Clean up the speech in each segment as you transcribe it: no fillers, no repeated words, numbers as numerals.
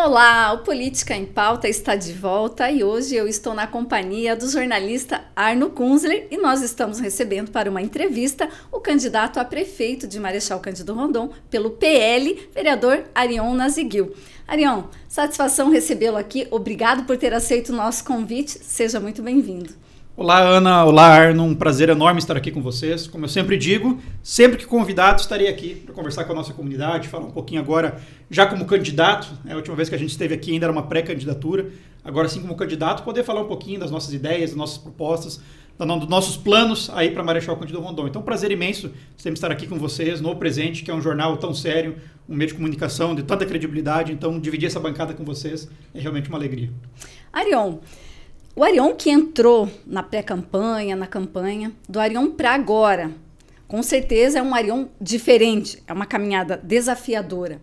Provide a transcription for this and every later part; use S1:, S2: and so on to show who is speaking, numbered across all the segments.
S1: Olá, o Política em Pauta está de volta e hoje eu estou na companhia do jornalista Arno Kunzler e nós estamos recebendo para uma entrevista o candidato a prefeito de Marechal Cândido Rondon pelo PL, vereador Arion Naziguil. Arion, satisfação recebê-lo aqui, obrigado por ter aceito o nosso convite, seja muito bem-vindo.
S2: Olá, Ana. Olá, Arno. Um prazer enorme estar aqui com vocês. Como eu sempre digo, sempre que convidado estarei aqui para conversar com a nossa comunidade, falar um pouquinho agora, já como candidato, né? A última vez que a gente esteve aqui ainda era uma pré-candidatura, agora sim como candidato, poder falar um pouquinho das nossas ideias, das nossas propostas, dos nossos planos aí para Marechal Cândido Rondon. Então, prazer imenso sempre estar aqui com vocês no Presente, que é um jornal tão sério, um meio de comunicação de tanta credibilidade, então dividir essa bancada com vocês é realmente uma alegria.
S1: Arion, o Arion que entrou na pré-campanha, na campanha, do Arion para agora, com certeza é um Arion diferente, é uma caminhada desafiadora.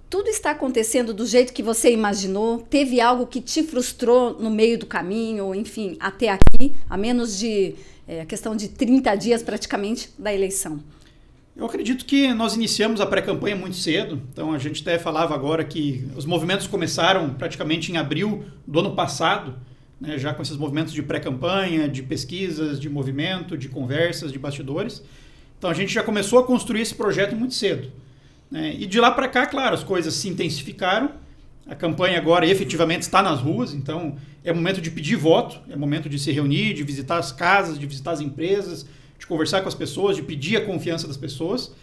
S1: Tudo está acontecendo do jeito que você imaginou? Teve algo que te frustrou no meio do caminho, ou enfim, até aqui, a menos de a questão de 30 dias praticamente da eleição?
S2: Eu acredito que nós iniciamos a pré-campanha muito cedo, então a gente até falava agora que os movimentos começaram praticamente em abril do ano passado, né, já com esses movimentos de pré-campanha, de pesquisas, de movimento, de conversas, de bastidores. Então a gente já começou a construir esse projeto muito cedo, né, e de lá para cá, claro, as coisas se intensificaram, a campanha agora efetivamente está nas ruas, então é momento de pedir voto, é momento de se reunir, de visitar as casas, de visitar as empresas, de conversar com as pessoas, de pedir a confiança das pessoas,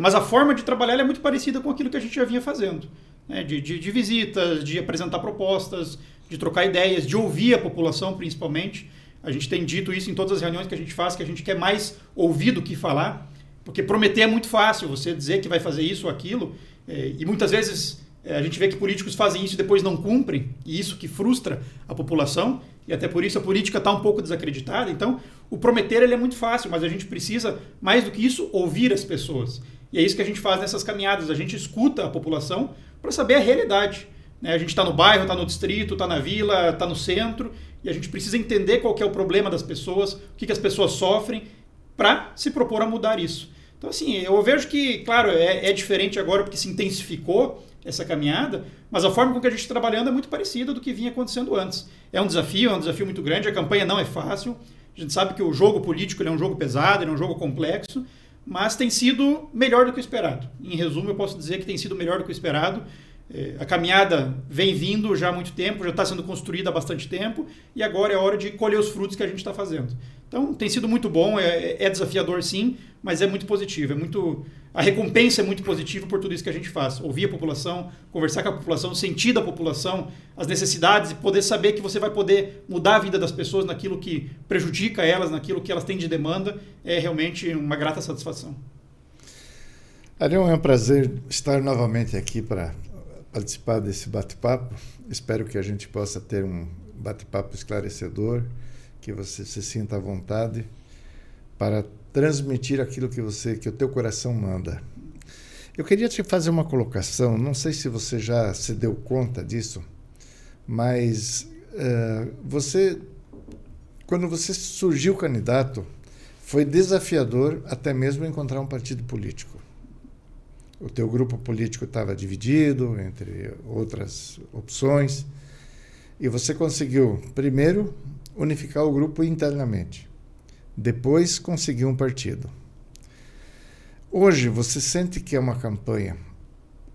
S2: mas a forma de trabalhar é muito parecida com aquilo que a gente já vinha fazendo, né? De visitas, de apresentar propostas, de trocar ideias, de ouvir a população principalmente. A gente tem dito isso em todas as reuniões que a gente faz, que a gente quer mais ouvir do que falar, porque prometer é muito fácil, você dizer que vai fazer isso ou aquilo, e muitas vezes a gente vê que políticos fazem isso e depois não cumprem, e isso que frustra a população, e até por isso a política está um pouco desacreditada. Então, o prometer ele é muito fácil, mas a gente precisa, mais do que isso, ouvir as pessoas. E é isso que a gente faz nessas caminhadas, a gente escuta a população para saber a realidade, né? A gente está no bairro, está no distrito, está na vila, está no centro, e a gente precisa entender qual que é o problema das pessoas, o que as pessoas sofrem, para se propor a mudar isso. Então, assim, eu vejo que, claro, é diferente agora porque se intensificou essa caminhada, mas a forma com que a gente está trabalhando é muito parecida do que vinha acontecendo antes. É um desafio muito grande, a campanha não é fácil, a gente sabe que o jogo político ele é um jogo pesado, ele é um jogo complexo, mas tem sido melhor do que o esperado. Em resumo, eu posso dizer que tem sido melhor do que o esperado. A caminhada vem vindo já há muito tempo, já está sendo construída há bastante tempo, e agora é hora de colher os frutos que a gente está fazendo. Então, tem sido muito bom, é desafiador sim, mas é muito positivo, a recompensa é muito positiva por tudo isso que a gente faz. Ouvir a população, conversar com a população, sentir da população as necessidades e poder saber que você vai poder mudar a vida das pessoas naquilo que prejudica elas, naquilo que elas têm de demanda, é realmente uma grata satisfação.
S3: Arion, é um prazer estar novamente aqui para participar desse bate-papo. Espero que a gente possa ter um bate-papo esclarecedor, que você se sinta à vontade para transmitir aquilo que o teu coração manda. Eu queria te fazer uma colocação, não sei se você já se deu conta disso, mas quando você surgiu candidato, foi desafiador até mesmo encontrar um partido político. O teu grupo político estava dividido entre outras opções e você conseguiu, primeiro, unificar o grupo internamente. Depois conseguiu um partido. Hoje você sente que é uma campanha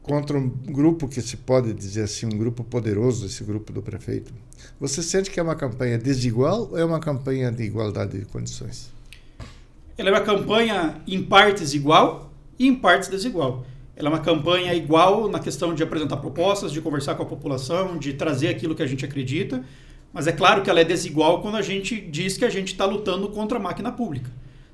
S3: contra um grupo que se pode dizer assim, um grupo poderoso, esse grupo do prefeito. Você sente que é uma campanha desigual ou é uma campanha de igualdade de condições?
S2: Ela é uma campanha em partes igual e em partes desigual. Ela é uma campanha igual na questão de apresentar propostas, de conversar com a população, de trazer aquilo que a gente acredita, mas é claro que ela é desigual quando a gente diz que a gente está lutando contra a máquina pública,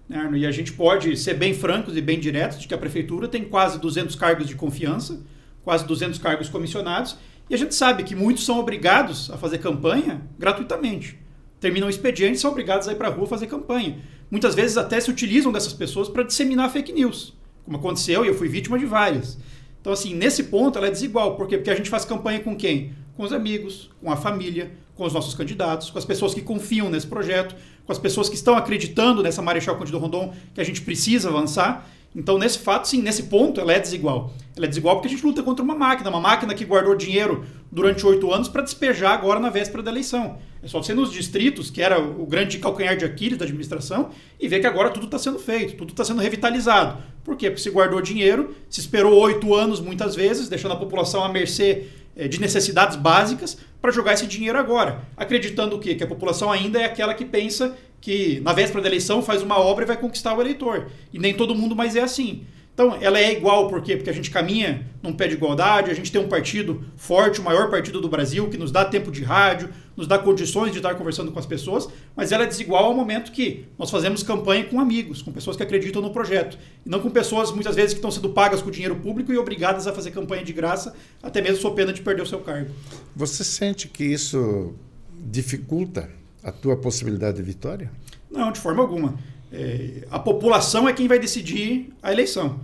S2: né? E a gente pode ser bem francos e bem diretos de que a prefeitura tem quase 200 cargos de confiança, quase 200 cargos comissionados, e a gente sabe que muitos são obrigados a fazer campanha gratuitamente. Terminam o expediente e são obrigados a ir para a rua fazer campanha. Muitas vezes até se utilizam dessas pessoas para disseminar fake news, como aconteceu e eu fui vítima de várias. Então, assim, nesse ponto ela é desigual. Por quê? Porque a gente faz campanha com quem? Com os amigos, com a família, com os nossos candidatos, com as pessoas que confiam nesse projeto, com as pessoas que estão acreditando nessa Marechal Cândido Rondon que a gente precisa avançar. Então, nesse fato, sim, nesse ponto, ela é desigual. Ela é desigual porque a gente luta contra uma máquina que guardou dinheiro durante 8 anos para despejar agora na véspera da eleição. É só você ir nos distritos, que era o grande calcanhar de Aquiles da administração, e ver que agora tudo está sendo feito, tudo está sendo revitalizado. Por quê? Porque se guardou dinheiro, se esperou 8 anos muitas vezes, deixando a população à mercê de necessidades básicas para jogar esse dinheiro agora. Acreditando o quê? Que a população ainda é aquela que pensa que na véspera da eleição faz uma obra e vai conquistar o eleitor. E nem todo mundo mais é assim. Então, ela é igual por quê? Porque a gente caminha num pé de igualdade, a gente tem um partido forte, o maior partido do Brasil, que nos dá tempo de rádio, nos dá condições de estar conversando com as pessoas, mas ela é desigual ao momento que nós fazemos campanha com amigos, com pessoas que acreditam no projeto, e não com pessoas, muitas vezes, que estão sendo pagas com dinheiro público e obrigadas a fazer campanha de graça, até mesmo sob pena de perder o seu cargo.
S3: Você sente que isso dificulta a tua possibilidade de vitória?
S2: Não, de forma alguma. A população é quem vai decidir a eleição.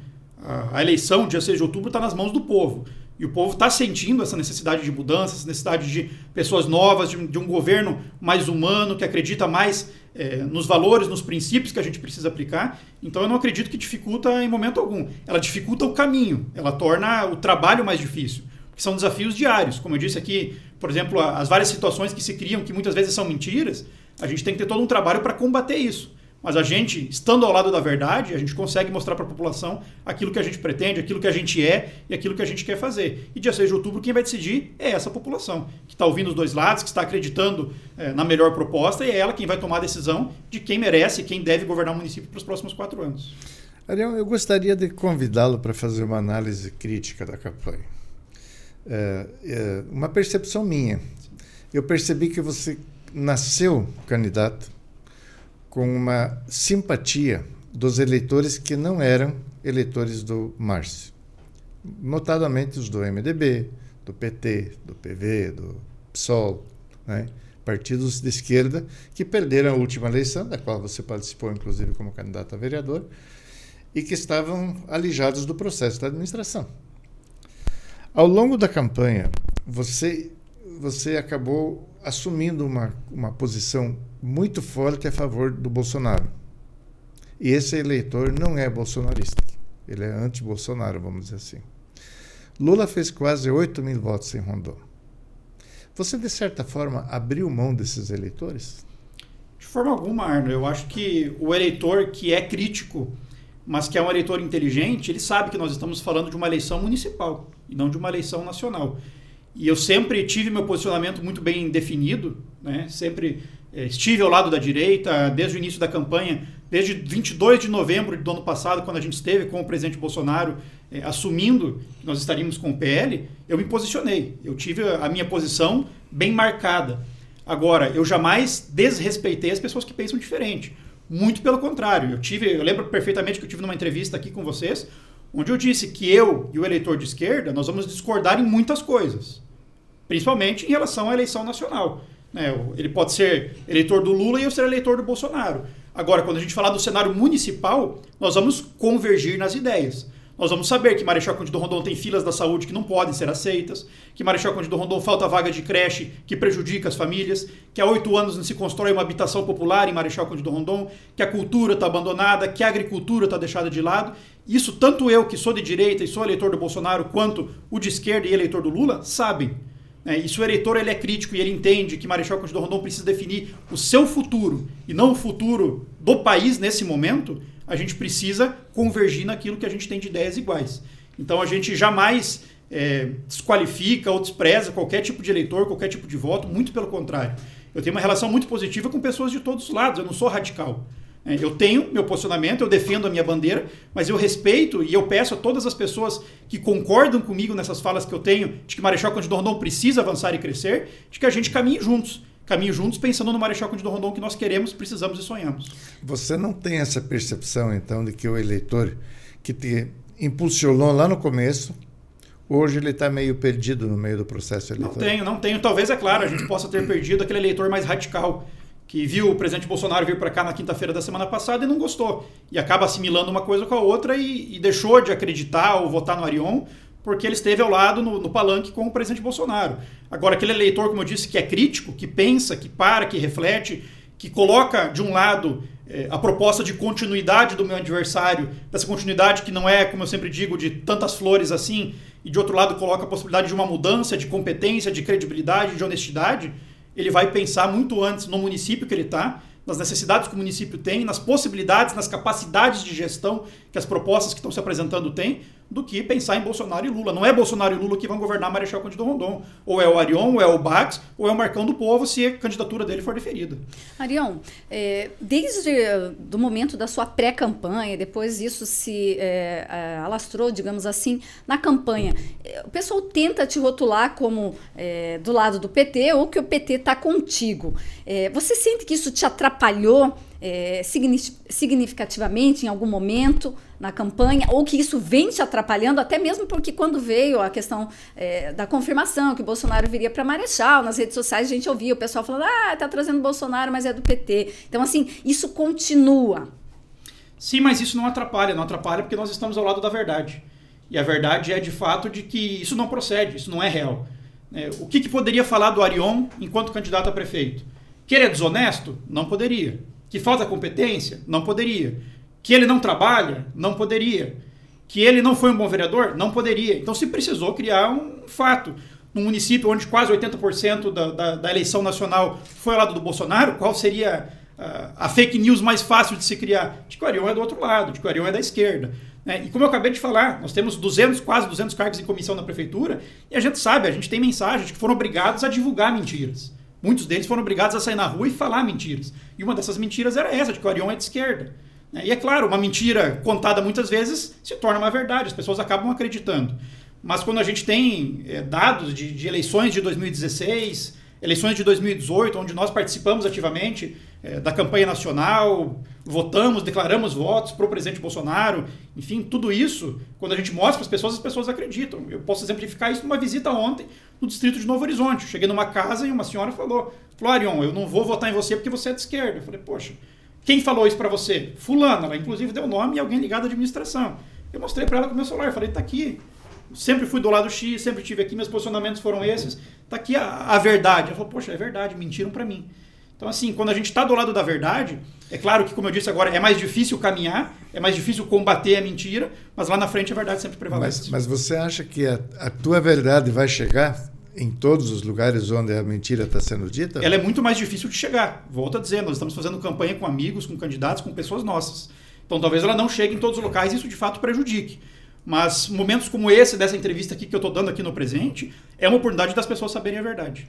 S2: A eleição, dia 6 de outubro, está nas mãos do povo. E o povo está sentindo essa necessidade de mudança, essa necessidade de pessoas novas, de um governo mais humano, que acredita mais nos valores, nos princípios que a gente precisa aplicar. Então eu não acredito que dificulta em momento algum. Ela dificulta o caminho, ela torna o trabalho mais difícil. Porque são desafios diários. Como eu disse aqui, por exemplo, as várias situações que se criam, que muitas vezes são mentiras, a gente tem que ter todo um trabalho para combater isso. Mas a gente, estando ao lado da verdade, a gente consegue mostrar para a população aquilo que a gente pretende, aquilo que a gente é e aquilo que a gente quer fazer. E dia 6 de outubro, quem vai decidir é essa população, que está ouvindo os dois lados, que está acreditando na melhor proposta, e é ela quem vai tomar a decisão de quem merece e quem deve governar o município para os próximos 4 anos.
S3: Ariel, eu gostaria de convidá-lo para fazer uma análise crítica da campanha. Uma percepção minha. Eu percebi que você nasceu candidato com uma simpatia dos eleitores que não eram eleitores do Márcio. Notadamente os do MDB, do PT, do PV, do PSOL, né? Partidos de esquerda que perderam a última eleição, da qual você participou, inclusive, como candidato a vereador, e que estavam alijados do processo da administração. Ao longo da campanha, você acabou assumindo uma posição muito forte a favor do Bolsonaro. E esse eleitor não é bolsonarista. Ele é anti-Bolsonaro, vamos dizer assim. Lula fez quase 8 mil votos em Rondon. Você, de certa forma, abriu mão desses eleitores?
S2: De forma alguma, Arno. Eu acho que o eleitor que é crítico, mas que é um eleitor inteligente, ele sabe que nós estamos falando de uma eleição municipal e não de uma eleição nacional. E eu sempre tive meu posicionamento muito bem definido, né? Sempre estive ao lado da direita, desde o início da campanha, desde 22 de novembro do ano passado, quando a gente esteve com o presidente Bolsonaro assumindo que nós estaríamos com o PL, eu me posicionei. Eu tive a minha posição bem marcada. Agora, eu jamais desrespeitei as pessoas que pensam diferente. Muito pelo contrário. Eu lembro perfeitamente que eu tive numa entrevista aqui com vocês, onde eu disse que eu e o eleitor de esquerda, nós vamos discordar em muitas coisas, principalmente em relação à eleição nacional. Ele pode ser eleitor do Lula e eu ser eleitor do Bolsonaro. Agora, quando a gente falar do cenário municipal, nós vamos convergir nas ideias. Nós vamos saber que Marechal Cândido Rondon tem filas da saúde que não podem ser aceitas, que Marechal Cândido Rondon falta vaga de creche que prejudica as famílias, que há 8 anos não se constrói uma habitação popular em Marechal Cândido Rondon, que a cultura está abandonada, que a agricultura está deixada de lado. Isso tanto eu, que sou de direita e sou eleitor do Bolsonaro, quanto o de esquerda e eleitor do Lula, sabem. E se o eleitor ele é crítico e ele entende que Marechal Cândido Rondon precisa definir o seu futuro e não o futuro do país nesse momento, a gente precisa convergir naquilo que a gente tem de ideias iguais. Então a gente jamais desqualifica ou despreza qualquer tipo de eleitor, qualquer tipo de voto, muito pelo contrário. Eu tenho uma relação muito positiva com pessoas de todos os lados, eu não sou radical. Eu tenho meu posicionamento, eu defendo a minha bandeira, mas eu respeito e eu peço a todas as pessoas que concordam comigo nessas falas que eu tenho, de que Marechal Cândido Rondon precisa avançar e crescer, de que a gente caminhe juntos. Caminhe juntos pensando no Marechal Cândido Rondon que nós queremos, precisamos e sonhamos.
S3: Você não tem essa percepção, então, de que o eleitor que te impulsionou lá no começo, hoje ele está meio perdido no meio do processo eleitoral?
S2: Não tenho. Talvez, é claro, a gente possa ter perdido aquele eleitor mais radical, que viu o presidente Bolsonaro vir para cá na quinta-feira da semana passada e não gostou. E acaba assimilando uma coisa com a outra e deixou de acreditar ou votar no Arion porque ele esteve ao lado no palanque com o presidente Bolsonaro. Agora, aquele eleitor, como eu disse, que é crítico, que pensa, que para, que reflete, que coloca de um lado a proposta de continuidade do meu adversário, dessa continuidade que não é, como eu sempre digo, de tantas flores assim, e de outro lado coloca a possibilidade de uma mudança de competência, de credibilidade, de honestidade, ele vai pensar muito antes no município que ele está, nas necessidades que o município tem, nas possibilidades, nas capacidades de gestão que as propostas que estão se apresentando têm, do que pensar em Bolsonaro e Lula. Não é Bolsonaro e Lula que vão governar Marechal Cândido Rondon. Ou é o Arion, ou é o Bax, ou é o Marcão do Povo, se a candidatura dele for deferida.
S1: Arion, desde o momento da sua pré-campanha, depois isso se alastrou, digamos assim, na campanha, o pessoal tenta te rotular como do lado do PT ou que o PT está contigo. Você sente que isso te atrapalhou significativamente em algum momento na campanha, ou que isso vem te atrapalhando, até mesmo porque quando veio a questão da confirmação que o Bolsonaro viria para Marechal, nas redes sociais a gente ouvia o pessoal falando, tá trazendo Bolsonaro, mas é do PT. Então, assim, isso continua.
S2: Sim, mas isso não atrapalha porque nós estamos ao lado da verdade. E a verdade é, de fato, de que isso não procede, isso não é real. O que poderia falar do Arion enquanto candidato a prefeito? Que ele é desonesto? Não poderia. Que falta competência? Não poderia. Que ele não trabalha? Não poderia. Que ele não foi um bom vereador? Não poderia. Então se precisou criar um fato. Num município onde quase 80% da eleição nacional foi ao lado do Bolsonaro, qual seria a fake news mais fácil de se criar? De que o Arion é do outro lado, de que o Arion é da esquerda. E como eu acabei de falar, nós temos quase 200 cargos em comissão na prefeitura, e a gente sabe, a gente tem mensagens de que foram obrigados a divulgar mentiras. Muitos deles foram obrigados a sair na rua e falar mentiras. E uma dessas mentiras era essa, de que o Arion é de esquerda. E é claro, uma mentira contada muitas vezes se torna uma verdade, as pessoas acabam acreditando. Mas quando a gente tem dados de eleições de 2016, eleições de 2018, onde nós participamos ativamente da campanha nacional, votamos, declaramos votos para o presidente Bolsonaro, enfim, tudo isso, quando a gente mostra para as pessoas acreditam. Eu posso exemplificar isso numa visita ontem no distrito de Novo Horizonte. Eu cheguei numa casa e uma senhora falou, Arion, eu não vou votar em você porque você é de esquerda. Eu falei, poxa, quem falou isso para você? Fulano. Ela inclusive deu nome e alguém ligado à administração. Eu mostrei para ela com o meu celular, eu falei, tá aqui. Sempre fui do lado X, sempre estive aqui, meus posicionamentos foram esses. Tá aqui a verdade. Ela falou, poxa, é verdade, mentiram para mim. Então, assim, quando a gente está do lado da verdade, é claro que, como eu disse agora, é mais difícil caminhar, é mais difícil combater a mentira, mas lá na frente a verdade sempre prevalece.
S3: Mas você acha que a tua verdade vai chegar em todos os lugares onde a mentira está sendo dita?
S2: Ela é muito mais difícil de chegar. Volto a dizer, nós estamos fazendo campanha com amigos, com candidatos, com pessoas nossas. Então, talvez ela não chegue em todos os locais e isso, de fato, prejudique. Mas momentos como esse, dessa entrevista aqui que eu estou dando aqui no presente, é uma oportunidade das pessoas saberem a verdade.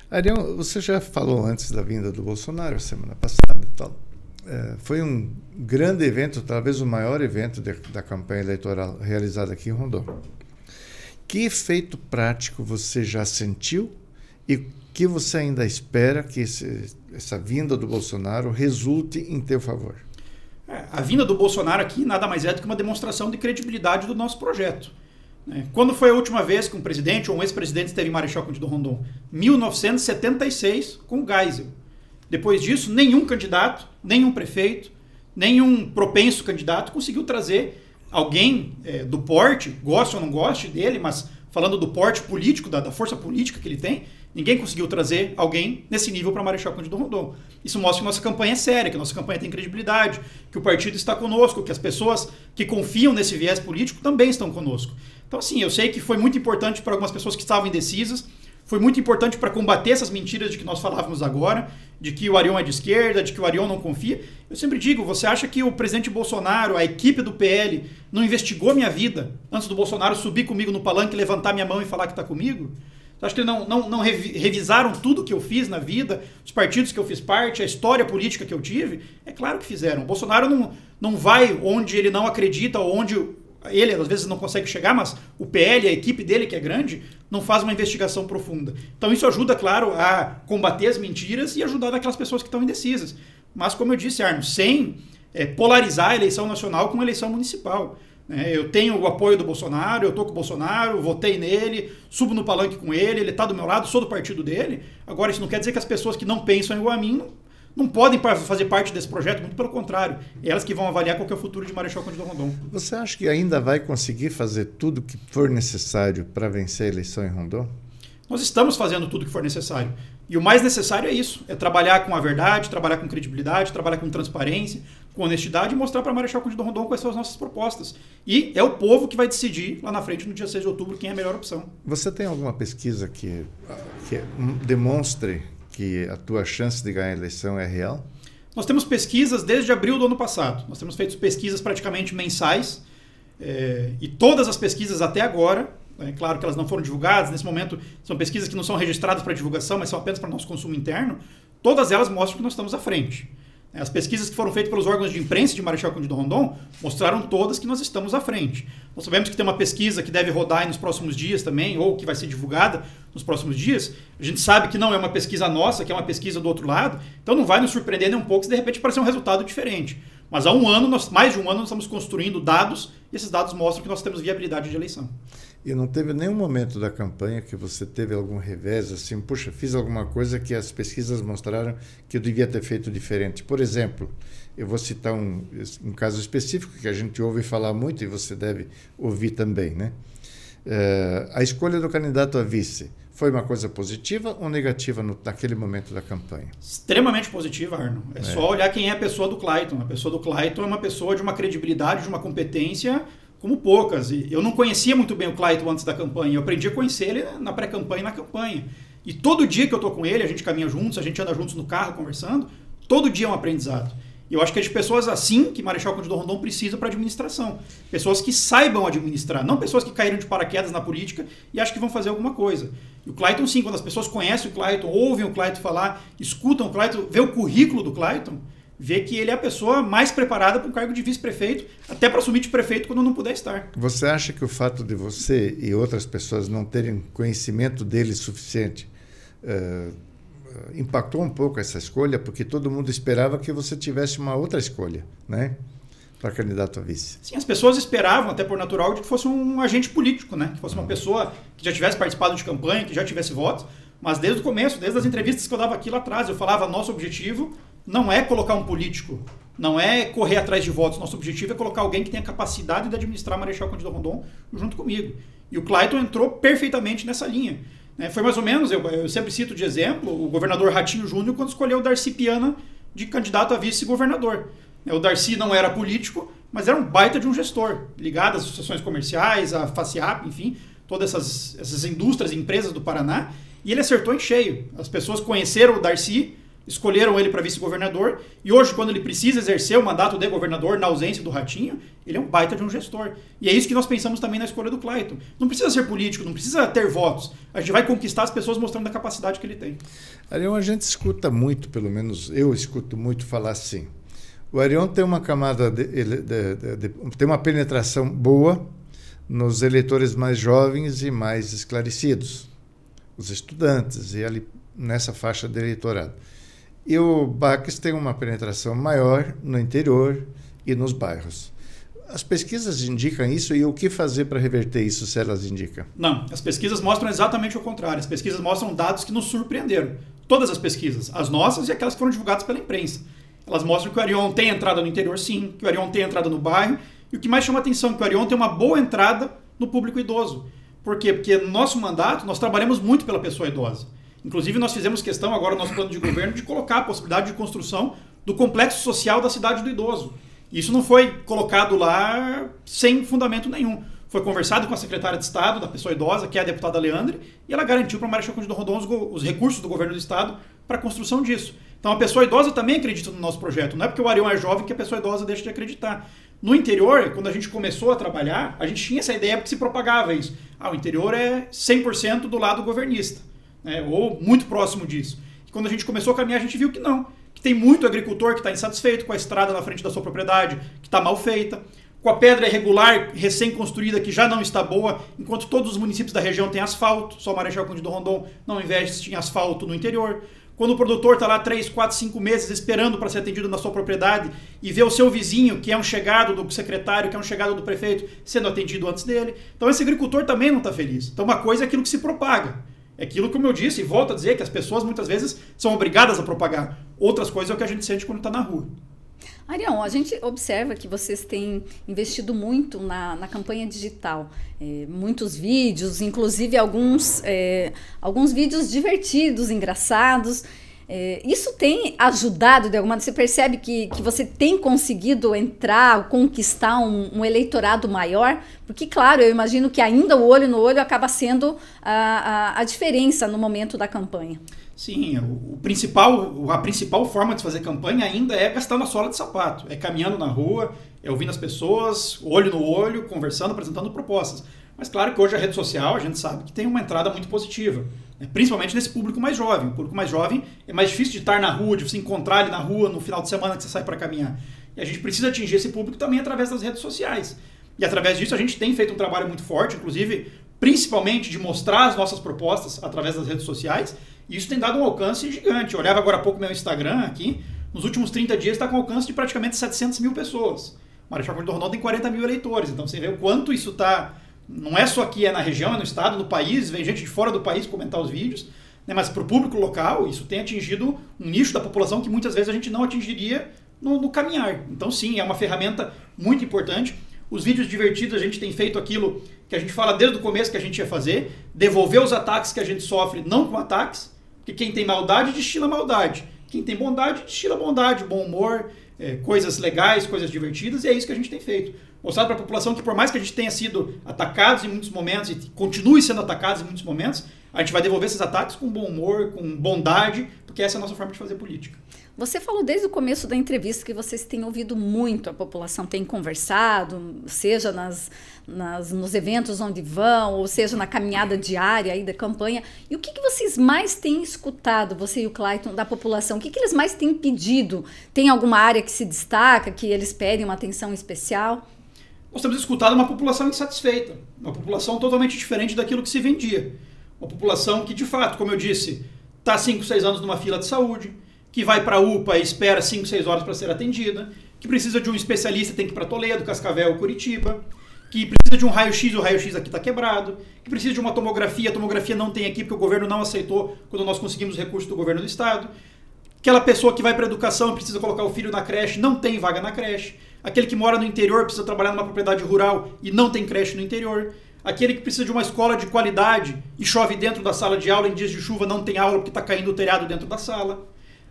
S3: Arion, você já falou antes da vinda do Bolsonaro, semana passada e tal. Foi um grande evento, talvez o maior evento da campanha eleitoral realizada aqui em Rondon. Que efeito prático você já sentiu e que você ainda espera que essa vinda do Bolsonaro resulte em teu favor?
S2: A vinda do Bolsonaro aqui nada mais é do que uma demonstração de credibilidade do nosso projeto. Quando foi a última vez que um presidente ou um ex-presidente esteve em Marechal Cândido Rondon? 1976, com o Geisel. Depois disso, nenhum candidato, nenhum prefeito, nenhum propenso candidato conseguiu trazer alguém do porte, goste ou não goste dele, mas falando do porte político, da força política que ele tem, ninguém conseguiu trazer alguém nesse nível para Marechal Cândido Rondon. Isso mostra que nossa campanha é séria, que nossa campanha tem credibilidade, que o partido está conosco, que as pessoas que confiam nesse viés político também estão conosco. Então, assim, eu sei que foi muito importante para algumas pessoas que estavam indecisas, foi muito importante para combater essas mentiras de que nós falávamos agora, de que o Arion é de esquerda, de que o Arion não confia. Eu sempre digo, você acha que o presidente Bolsonaro, a equipe do PL, não investigou minha vida antes do Bolsonaro subir comigo no palanque, levantar minha mão e falar que está comigo? Você acha que não revisaram tudo que eu fiz na vida, os partidos que eu fiz parte, a história política que eu tive? É claro que fizeram. O Bolsonaro não vai onde ele não acredita, ou onde ele às vezes não consegue chegar, mas o PL, a equipe dele, que é grande, não faz uma investigação profunda. Então isso ajuda, claro, a combater as mentiras e ajudar aquelas pessoas que estão indecisas. Mas, como eu disse, Arno, sem polarizar a eleição nacional com a eleição municipal. Eu tenho o apoio do Bolsonaro, eu estou com o Bolsonaro, votei nele, subo no palanque com ele está do meu lado, sou do partido dele. Agora, isso não quer dizer que as pessoas que não pensam igual a mim não podem fazer parte desse projeto, muito pelo contrário. É elas que vão avaliar qual que é o futuro de Marechal Cândido Rondon.
S3: Você acha que ainda vai conseguir fazer tudo o que for necessário para vencer a eleição em Rondon?
S2: Nós estamos fazendo tudo que for necessário. E o mais necessário é isso, é trabalhar com a verdade, trabalhar com credibilidade, trabalhar com transparência, com honestidade e mostrar para Marechal Cândido Rondon quais são as nossas propostas. E é o povo que vai decidir lá na frente, no dia 6 de outubro, quem é a melhor opção.
S3: Você tem alguma pesquisa que demonstre que a tua chance de ganhar a eleição é real?
S2: Nós temos pesquisas desde abril do ano passado. Nós temos feito pesquisas praticamente mensais. E todas as pesquisas até agora, é claro que elas não foram divulgadas, nesse momento são pesquisas que não são registradas para divulgação, mas são apenas para nosso consumo interno, todas elas mostram que nós estamos à frente. As pesquisas que foram feitas pelos órgãos de imprensa de Marechal Cândido Rondon mostraram todas que nós estamos à frente. Nós sabemos que tem uma pesquisa que deve rodar nos próximos dias também, ou que vai ser divulgada nos próximos dias. A gente sabe que não é uma pesquisa nossa, que é uma pesquisa do outro lado, então não vai nos surpreender nem um pouco se de repente aparecer um resultado diferente. Mas há mais de um ano, nós estamos construindo dados, e esses dados mostram que nós temos viabilidade de eleição.
S3: E não teve nenhum momento da campanha que você teve algum revés, assim, puxa, fiz alguma coisa que as pesquisas mostraram que eu devia ter feito diferente. Por exemplo, eu vou citar um caso específico que a gente ouve falar muito e você deve ouvir também, né? A escolha do candidato a vice foi uma coisa positiva ou negativa naquele momento da campanha?
S2: Extremamente positiva, Arno. É só olhar quem é a pessoa do Clayton. A pessoa do Clayton é uma pessoa de uma credibilidade, de uma competência como poucas. E eu não conhecia muito bem o Clayton antes da campanha. Eu aprendi a conhecer ele na pré-campanha e na campanha. E todo dia que eu estou com ele, a gente caminha juntos, a gente anda juntos no carro conversando, todo dia é um aprendizado. E eu acho que é de pessoas assim que Marechal Cândido Rondon precisa para a administração. Pessoas que saibam administrar, não pessoas que caíram de paraquedas na política e acham que vão fazer alguma coisa. E o Clayton, sim, quando as pessoas conhecem o Clayton, ouvem o Clayton falar, escutam o Clayton, vê o currículo do Clayton, vê que ele é a pessoa mais preparada para o cargo de vice-prefeito, até para assumir de prefeito quando não puder estar.
S3: Você acha que o fato de você e outras pessoas não terem conhecimento dele suficiente impactou um pouco essa escolha? Porque todo mundo esperava que você tivesse uma outra escolha, né, para candidato a vice.
S2: Sim, as pessoas esperavam, até por natural, de que fosse um agente político, né, que fosse uma pessoa que já tivesse participado de campanha, que já tivesse votos. Mas desde o começo, desde as entrevistas que eu dava aqui lá atrás, eu falava, nosso objetivo não é colocar um político, não é correr atrás de votos. Nosso objetivo é colocar alguém que tenha capacidade de administrar Marechal Cândido Rondon junto comigo. E o Clayton entrou perfeitamente nessa linha. Foi mais ou menos, eu sempre cito de exemplo, o governador Ratinho Júnior quando escolheu o Darcy Piana de candidato a vice-governador. O Darcy não era político, mas era um baita de um gestor, ligado às associações comerciais, à FACIAP, enfim, todas essas indústrias e empresas do Paraná, e ele acertou em cheio. As pessoas conheceram o Darcy, escolheram ele para vice-governador, e hoje, quando ele precisa exercer o mandato de governador na ausência do Ratinho, ele é um baita de um gestor. E é isso que nós pensamos também na escolha do Clayton. Não precisa ser político, não precisa ter votos. A gente vai conquistar as pessoas mostrando a capacidade que ele tem.
S3: Arion, a gente escuta muito, pelo menos eu escuto muito falar assim. O Arion tem uma camada, tem uma penetração boa nos eleitores mais jovens e mais esclarecidos, os estudantes, e ali nessa faixa de eleitorado. E o Baques tem uma penetração maior no interior e nos bairros. As pesquisas indicam isso, e o que fazer para reverter isso, se elas indicam?
S2: Não, as pesquisas mostram exatamente o contrário. As pesquisas mostram dados que nos surpreenderam. Todas as pesquisas, as nossas e aquelas que foram divulgadas pela imprensa. Elas mostram que o Arion tem entrada no interior, sim, que o Arion tem entrada no bairro, e o que mais chama a atenção é que o Arion tem uma boa entrada no público idoso. Por quê? Porque no nosso mandato, nós trabalhamos muito pela pessoa idosa. Inclusive, nós fizemos questão, agora no nosso plano de governo, de colocar a possibilidade de construção do complexo social da cidade do idoso. Isso não foi colocado lá sem fundamento nenhum. Foi conversado com a secretária de Estado da pessoa idosa, que é a deputada Leandre, e ela garantiu para a Marechal Cândido Rondon os recursos do governo do Estado para a construção disso. Então, a pessoa idosa também acredita no nosso projeto. Não é porque o Arion é jovem que a pessoa idosa deixa de acreditar. No interior, quando a gente começou a trabalhar, a gente tinha essa ideia porque se propagava isso. O interior é 100% do lado governista, né? Ou muito próximo disso. E quando a gente começou a caminhar, a gente viu que não. Que tem muito agricultor que está insatisfeito com a estrada na frente da sua propriedade, que está mal feita, com a pedra irregular, recém-construída, que já não está boa, enquanto todos os municípios da região têm asfalto, só Marechal Cândido Rondon não investe em asfalto no interior. Quando o produtor está lá 3, 4, 5 meses esperando para ser atendido na sua propriedade e vê o seu vizinho, que é um chegado do secretário, que é um chegado do prefeito, sendo atendido antes dele. Então esse agricultor também não está feliz. Então uma coisa é aquilo que se propaga. É aquilo, como eu disse, e volto a dizer, que as pessoas muitas vezes são obrigadas a propagar. Outras coisas é o que a gente sente quando está na rua.
S1: Arião, a gente observa que vocês têm investido muito na campanha digital. Muitos vídeos, inclusive alguns vídeos divertidos, engraçados. Isso tem ajudado de alguma maneira? Você percebe que você tem conseguido entrar, conquistar um eleitorado maior? Porque, claro, eu imagino que ainda o olho no olho acaba sendo a diferença no momento da campanha.
S2: Sim, a principal forma de fazer campanha ainda é gastar na sola de sapato, é caminhando na rua, é ouvindo as pessoas, olho no olho, conversando, apresentando propostas. Mas claro que hoje a rede social, a gente sabe que tem uma entrada muito positiva, né? Principalmente nesse público mais jovem. O público mais jovem é mais difícil de estar na rua, de você encontrar ele na rua no final de semana que você sai para caminhar. E a gente precisa atingir esse público também através das redes sociais. E através disso a gente tem feito um trabalho muito forte, inclusive principalmente de mostrar as nossas propostas através das redes sociais. E isso tem dado um alcance gigante. Eu olhava agora há pouco meu Instagram aqui, nos últimos 30 dias está com alcance de praticamente 700 mil pessoas. Marechal Cândido Rondon tem 40 mil eleitores, então você vê o quanto isso está... Não é só aqui, é na região, é no estado, no país, vem gente de fora do país comentar os vídeos, né? Mas para o público local, isso tem atingido um nicho da população que muitas vezes a gente não atingiria no caminhar. Então sim, é uma ferramenta muito importante. Os vídeos divertidos, a gente tem feito aquilo que a gente fala desde o começo que a gente ia fazer, devolver os ataques que a gente sofre, não com ataques, porque quem tem maldade destila maldade, quem tem bondade destila bondade, bom humor, coisas legais, coisas divertidas, e é isso que a gente tem feito. Mostrar para a população que por mais que a gente tenha sido atacados em muitos momentos e continue sendo atacados em muitos momentos, a gente vai devolver esses ataques com bom humor, com bondade, porque essa é a nossa forma de fazer política.
S1: Você falou desde o começo da entrevista que vocês têm ouvido muito, a população tem conversado, seja nos eventos onde vão, ou seja na caminhada diária aí da campanha. E o que vocês mais têm escutado, você e o Clayton, da população? O que eles mais têm pedido? Tem alguma área que se destaca, que eles pedem uma atenção especial?
S2: Nós temos escutado uma população insatisfeita, uma população totalmente diferente daquilo que se vendia. Uma população que, de fato, como eu disse, está 5, 6 anos numa fila de saúde, que vai para a UPA e espera 5, 6 horas para ser atendida, que precisa de um especialista, tem que ir para Toledo, Cascavel, Curitiba, que precisa de um raio-x, o raio-x aqui está quebrado, que precisa de uma tomografia, a tomografia não tem aqui porque o governo não aceitou quando nós conseguimos recursos do governo do estado. Aquela pessoa que vai para a educação e precisa colocar o filho na creche, não tem vaga na creche. Aquele que mora no interior precisa trabalhar numa propriedade rural e não tem creche no interior. Aquele que precisa de uma escola de qualidade e chove dentro da sala de aula em dias de chuva, não tem aula porque está caindo o telhado dentro da sala.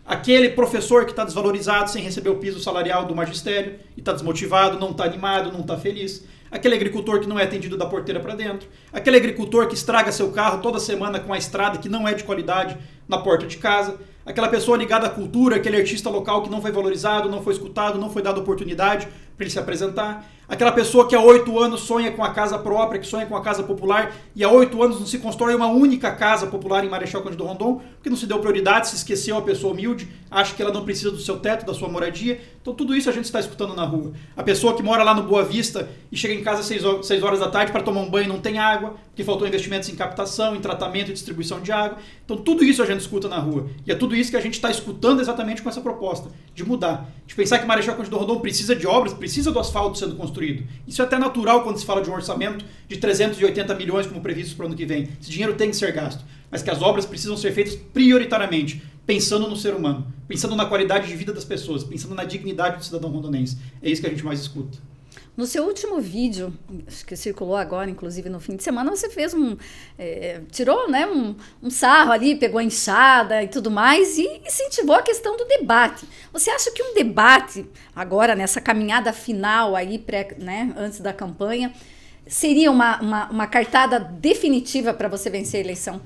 S2: Aquele professor que está desvalorizado sem receber o piso salarial do magistério e está desmotivado, não está animado, não está feliz. Aquele agricultor que não é atendido da porteira para dentro. Aquele agricultor que estraga seu carro toda semana com a estrada que não é de qualidade na porta de casa. Aquela pessoa ligada à cultura, aquele artista local que não foi valorizado, não foi escutado, não foi dado oportunidade para ele se apresentar. Aquela pessoa que há 8 anos sonha com a casa própria, que sonha com a casa popular, e há 8 anos não se constrói uma única casa popular em Marechal Cândido Rondon, porque não se deu prioridade, se esqueceu a pessoa humilde, acha que ela não precisa do seu teto, da sua moradia. Então tudo isso a gente está escutando na rua. A pessoa que mora lá no Boa Vista e chega em casa às 6 horas da tarde para tomar um banho e não tem água, porque faltou investimentos em captação, em tratamento e distribuição de água. Então tudo isso a gente escuta na rua. E é tudo isso que a gente está escutando exatamente com essa proposta, de mudar. De pensar que Marechal Cândido Rondon precisa de obras, precisa do asfalto sendo construído. Isso é até natural quando se fala de um orçamento de 380 milhões como previsto para o ano que vem. Esse dinheiro tem que ser gasto, mas que as obras precisam ser feitas prioritariamente, pensando no ser humano, pensando na qualidade de vida das pessoas, pensando na dignidade do cidadão rondonense. É isso que a gente mais escuta.
S1: No seu último vídeo, acho que circulou agora, inclusive no fim de semana, você fez tirou, né, um sarro ali, pegou a enxada e tudo mais e incentivou a questão do debate. Você acha que um debate, agora nessa caminhada final aí, antes da campanha, seria uma cartada definitiva para você vencer a eleição?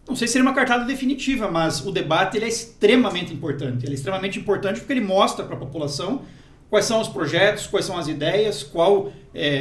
S2: Não sei se seria uma cartada definitiva, mas o debate ele é extremamente importante. Ele é extremamente importante porque ele mostra para a população quais são os projetos, quais são as ideias,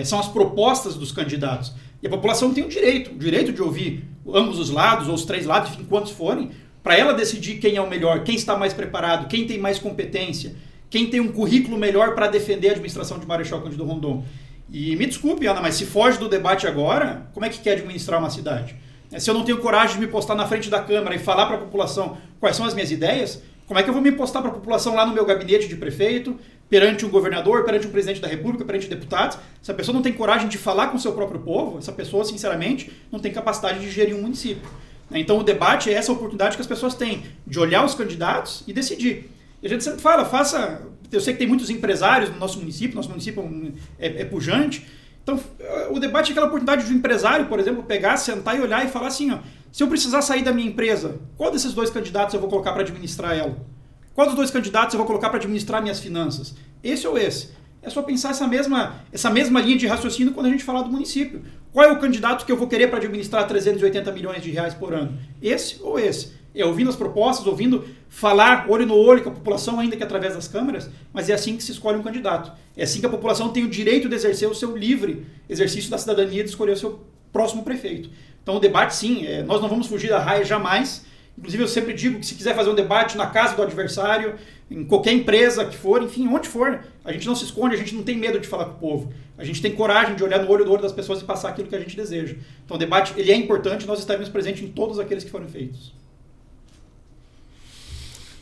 S2: são as propostas dos candidatos. E a população tem o direito de ouvir ambos os lados, ou os 3 lados, enfim, quantos forem, para ela decidir quem é o melhor, quem está mais preparado, quem tem mais competência, quem tem um currículo melhor para defender a administração de Marechal Cândido Rondon. E me desculpe, Ana, mas se foge do debate agora, como é que quer administrar uma cidade? Se eu não tenho coragem de me postar na frente da Câmara e falar para a população quais são as minhas ideias, como é que eu vou me postar para a população lá no meu gabinete de prefeito, perante um governador, perante um presidente da República, perante deputados? Se a pessoa não tem coragem de falar com o seu próprio povo, essa pessoa, sinceramente, não tem capacidade de gerir um município. Então o debate é essa oportunidade que as pessoas têm de olhar os candidatos e decidir. E a gente sempre fala, eu sei que tem muitos empresários no nosso município é pujante. Então, o debate é aquela oportunidade de um empresário, por exemplo, pegar, sentar e olhar e falar assim, ó, se eu precisar sair da minha empresa, qual desses 2 candidatos eu vou colocar para administrar ela? Qual dos 2 candidatos eu vou colocar para administrar minhas finanças? Esse ou esse? É só pensar essa mesma linha de raciocínio quando a gente falar do município. Qual é o candidato que eu vou querer para administrar 380 milhões de reais por ano? Esse ou esse? É ouvindo as propostas, ouvindo falar olho no olho com a população, ainda que através das câmeras, mas é assim que se escolhe um candidato. É assim que a população tem o direito de exercer o seu livre exercício da cidadania de escolher o seu próximo prefeito. Então o debate, sim, nós não vamos fugir da raia jamais. Inclusive eu sempre digo que se quiser fazer um debate na casa do adversário, em qualquer empresa que for, enfim, onde for, a gente não se esconde, a gente não tem medo de falar com o povo. A gente tem coragem de olhar no olho das pessoas e passar aquilo que a gente deseja. Então o debate ele é importante e nós estaremos presentes em todos aqueles que foram feitos.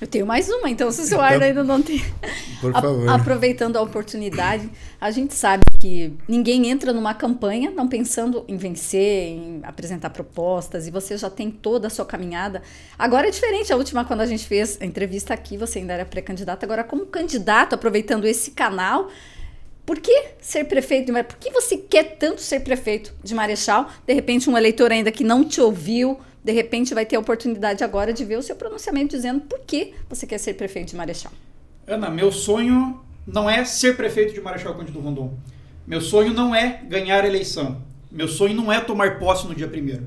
S1: Eu tenho mais uma, então, se o seu Arno ainda não tem...
S3: Por favor.
S1: Aproveitando a oportunidade, a gente sabe que ninguém entra numa campanha não pensando em vencer, em apresentar propostas, e você já tem toda a sua caminhada. Agora é diferente, a última, quando a gente fez a entrevista aqui, você ainda era pré-candidato, agora como candidato, aproveitando esse canal, por que ser prefeito de Marechal? Por que você quer tanto ser prefeito de Marechal? De repente, um eleitor ainda que não te ouviu, de repente vai ter a oportunidade agora de ver o seu pronunciamento dizendo por que você quer ser prefeito de Marechal.
S2: Ana, meu sonho não é ser prefeito de Marechal Cândido Rondon. Meu sonho não é ganhar a eleição. Meu sonho não é tomar posse no dia 1º.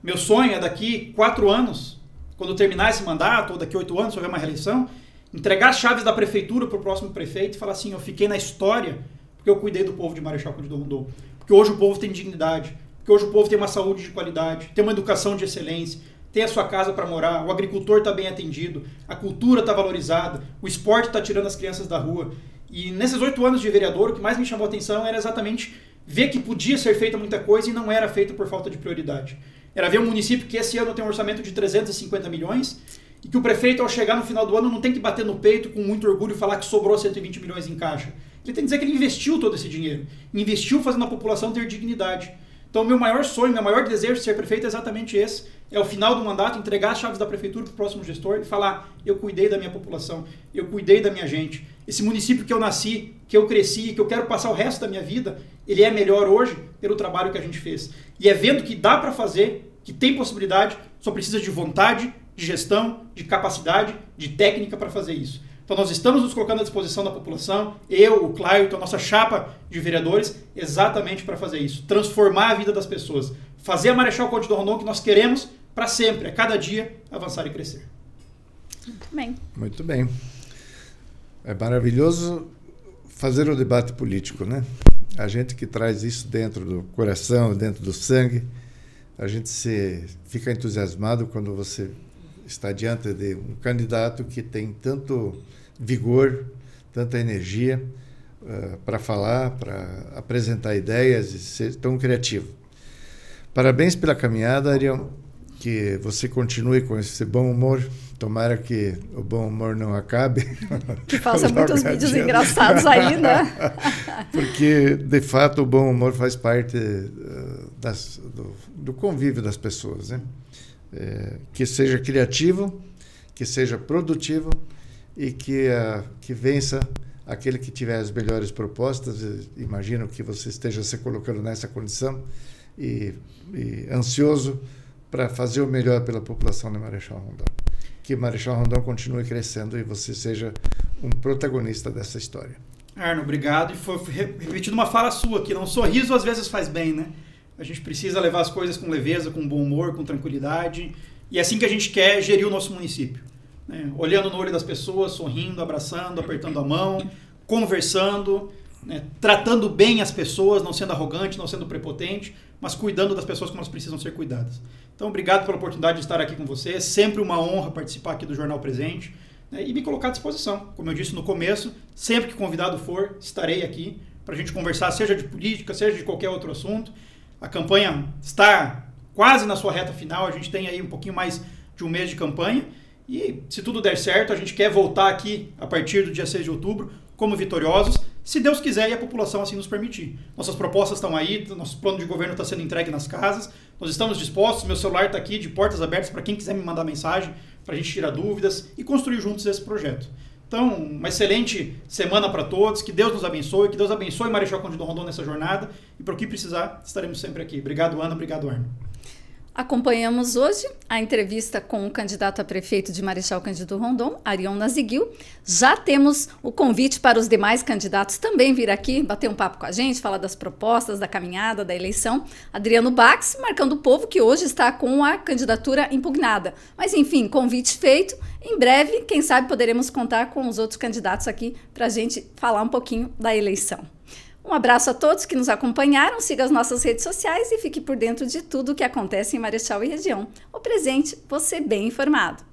S2: Meu sonho é daqui 4 anos, quando terminar esse mandato, ou daqui 8 anos, se houver uma reeleição, entregar as chaves da prefeitura para o próximo prefeito e falar assim, eu fiquei na história porque eu cuidei do povo de Marechal Cândido Rondon. Porque hoje o povo tem dignidade. Porque hoje o povo tem uma saúde de qualidade, tem uma educação de excelência, tem a sua casa para morar, o agricultor está bem atendido, a cultura está valorizada, o esporte está tirando as crianças da rua. E nesses 8 anos de vereador, o que mais me chamou a atenção era exatamente ver que podia ser feita muita coisa e não era feita por falta de prioridade. Era ver um município que esse ano tem um orçamento de 350 milhões e que o prefeito, ao chegar no final do ano, não tem que bater no peito com muito orgulho e falar que sobrou 120 milhões em caixa. Ele tem que dizer que ele investiu todo esse dinheiro, investiu fazendo a população ter dignidade. Então, meu maior sonho, meu maior desejo de ser prefeito é exatamente esse. É o final do mandato, entregar as chaves da prefeitura para o próximo gestor e falar, eu cuidei da minha população, eu cuidei da minha gente. Esse município que eu nasci, que eu cresci, que eu quero passar o resto da minha vida, ele é melhor hoje pelo trabalho que a gente fez. E é vendo que dá para fazer, que tem possibilidade, só precisa de vontade, de gestão, de capacidade, de técnica para fazer isso. Então nós estamos nos colocando à disposição da população, eu, o Clayton, a nossa chapa de vereadores, exatamente para fazer isso. Transformar a vida das pessoas. Fazer a Marechal Cândido Rondon que nós queremos para sempre, a cada dia, avançar e crescer.
S1: Muito bem.
S3: Muito bem. É maravilhoso fazer o debate político, né? A gente que traz isso dentro do coração, dentro do sangue, a gente fica entusiasmado quando você está diante de um candidato que tem tanto vigor, tanta energia para falar, para apresentar ideias e ser tão criativo. Parabéns pela caminhada, Ariel, que você continue com esse bom humor. Tomara que o bom humor não acabe.
S1: Que faça muitos vídeos engraçados aí, né?
S3: Porque, de fato, o bom humor faz parte do convívio das pessoas, né? Que seja criativo, que seja produtivo e que vença aquele que tiver as melhores propostas. Imagino que você esteja se colocando nessa condição e ansioso para fazer o melhor pela população de Marechal Rondon. Que Marechal Rondon continue crescendo e você seja um protagonista dessa história.
S2: Arno, obrigado. E foi repetindo uma fala sua, que não sorriso às vezes faz bem, né? A gente precisa levar as coisas com leveza, com bom humor, com tranquilidade. E é assim que a gente quer gerir o nosso município. Né? Olhando no olho das pessoas, sorrindo, abraçando, apertando a mão, conversando, né? Tratando bem as pessoas, não sendo arrogante, não sendo prepotente, mas cuidando das pessoas como elas precisam ser cuidadas. Então, obrigado pela oportunidade de estar aqui com você. É sempre uma honra participar aqui do Jornal Presente, né? E me colocar à disposição. Como eu disse no começo, sempre que convidado for, estarei aqui para a gente conversar, seja de política, seja de qualquer outro assunto. A campanha está quase na sua reta final, a gente tem aí um pouquinho mais de um mês de campanha e, se tudo der certo, a gente quer voltar aqui a partir do dia 6 de outubro como vitoriosos, se Deus quiser e a população assim nos permitir. Nossas propostas estão aí, nosso plano de governo está sendo entregue nas casas, nós estamos dispostos, meu celular está aqui de portas abertas para quem quiser me mandar mensagem, para a gente tirar dúvidas e construir juntos esse projeto. Então, uma excelente semana para todos, que Deus nos abençoe, que Deus abençoe Marechal Cândido Rondon nessa jornada e para o que precisar, estaremos sempre aqui. Obrigado, Ana, obrigado, Arno.
S1: Acompanhamos hoje a entrevista com o candidato a prefeito de Marechal Cândido Rondon, Arion Naziguil. Já temos o convite para os demais candidatos também vir aqui, bater um papo com a gente, falar das propostas, da caminhada, da eleição. Adriano Bax, marcando o povo, que hoje está com a candidatura impugnada. Mas, enfim, convite feito. Em breve, quem sabe, poderemos contar com os outros candidatos aqui para a gente falar um pouquinho da eleição. Um abraço a todos que nos acompanharam, siga as nossas redes sociais e fique por dentro de tudo o que acontece em Marechal e região. O Presente, você bem informado.